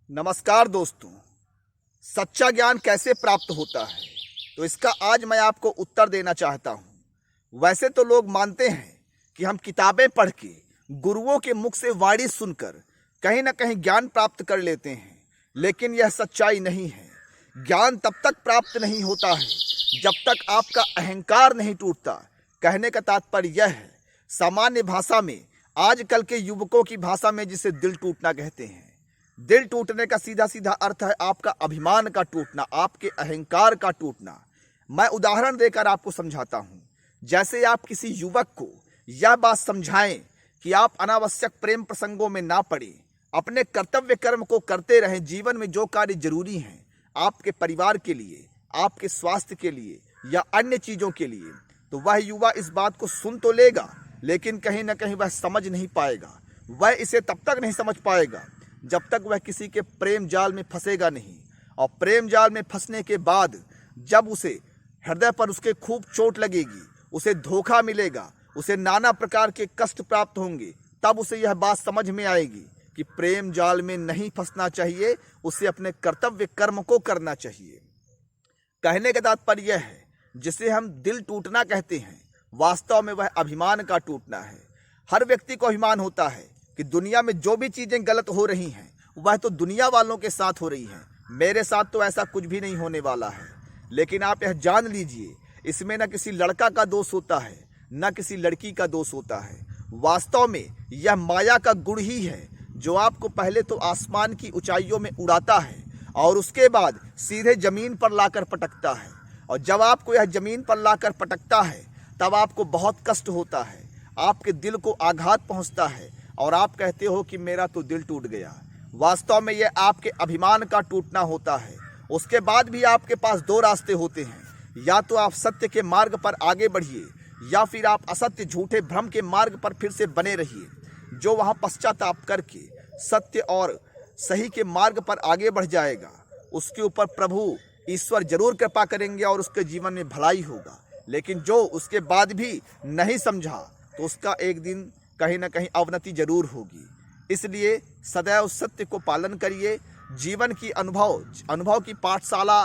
नमस्कार दोस्तों। सच्चा ज्ञान कैसे प्राप्त होता है, तो इसका आज मैं आपको उत्तर देना चाहता हूँ। वैसे तो लोग मानते हैं कि हम किताबें पढ़ के, गुरुओं के मुख से वाणी सुनकर कहीं ना कहीं ज्ञान प्राप्त कर लेते हैं, लेकिन यह सच्चाई नहीं है। ज्ञान तब तक प्राप्त नहीं होता है जब तक आपका अहंकार नहीं टूटता। कहने का तात्पर्य यह है, सामान्य भाषा में, आजकल के युवकों की भाषा में, जिसे दिल टूटना कहते हैं। दिल टूटने का सीधा सीधा अर्थ है आपका अभिमान का टूटना, आपके अहंकार का टूटना। मैं उदाहरण देकर आपको समझाता हूं। जैसे आप किसी युवक को यह बात समझाएं कि आप अनावश्यक प्रेम प्रसंगों में ना पड़े, अपने कर्तव्य कर्म को करते रहें। जीवन में जो कार्य जरूरी हैं आपके परिवार के लिए, आपके स्वास्थ्य के लिए या अन्य चीजों के लिए, तो वह युवा इस बात को सुन तो लेगा, लेकिन कहीं ना कहीं वह समझ नहीं पाएगा। वह इसे तब तक नहीं समझ पाएगा जब तक वह किसी के प्रेम जाल में फंसेगा नहीं। और प्रेम जाल में फंसने के बाद जब उसे हृदय पर उसके खूब चोट लगेगी, उसे धोखा मिलेगा, उसे नाना प्रकार के कष्ट प्राप्त होंगे, तब उसे यह बात समझ में आएगी कि प्रेम जाल में नहीं फंसना चाहिए, उसे अपने कर्तव्य कर्म को करना चाहिए। कहने का तात्पर्य यह है, जिसे हम दिल टूटना कहते हैं, वास्तव में वह अभिमान का टूटना है। हर व्यक्ति को अभिमान होता है कि दुनिया में जो भी चीजें गलत हो रही हैं वह तो दुनिया वालों के साथ हो रही हैं, मेरे साथ तो ऐसा कुछ भी नहीं होने वाला है। लेकिन आप यह जान लीजिए, इसमें न किसी लड़का का दोष होता है, न किसी लड़की का दोष होता है। वास्तव में यह माया का गुण ही है, जो आपको पहले तो आसमान की ऊंचाइयों में उड़ाता है और उसके बाद सीधे जमीन पर लाकर पटकता है। और जब आपको यह जमीन पर लाकर पटकता है तब आपको बहुत कष्ट होता है, आपके दिल को आघात पहुंचता है और आप कहते हो कि मेरा तो दिल टूट गया। वास्तव में यह आपके अभिमान का टूटना होता है। उसके बाद भी आपके पास दो रास्ते होते हैं, या तो आप सत्य के मार्ग पर आगे बढ़िए, या फिर आप असत्य झूठे भ्रम के मार्ग पर फिर से बने रहिए। जो वहाँ पश्चाताप करके सत्य और सही के मार्ग पर आगे बढ़ जाएगा, उसके ऊपर प्रभु ईश्वर जरूर कृपा करेंगे और उसके जीवन में भलाई होगा। लेकिन जो उसके बाद भी नहीं समझा, तो उसका एक दिन कहीं ना कहीं अवनति जरूर होगी। इसलिए सदैव सत्य को पालन करिए। जीवन की अनुभव की पाठशाला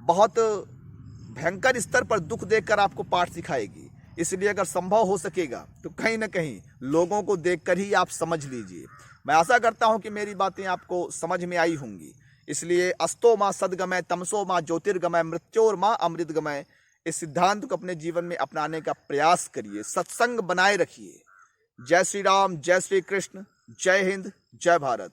बहुत भयंकर स्तर पर दुख देखकर आपको पाठ सिखाएगी। इसलिए अगर संभव हो सकेगा तो कहीं ना कहीं लोगों को देखकर ही आप समझ लीजिए। मैं आशा करता हूं कि मेरी बातें आपको समझ में आई होंगी। इसलिए अस्तो माँ सदगमय, तमसो माँ ज्योतिर्गमय, मृत्योर माँ अमृतगमय, इस सिद्धांत को अपने जीवन में अपनाने का प्रयास करिए। सत्संग बनाए रखिए। जय श्री राम, जय श्री कृष्ण, जय हिंद, जय भारत।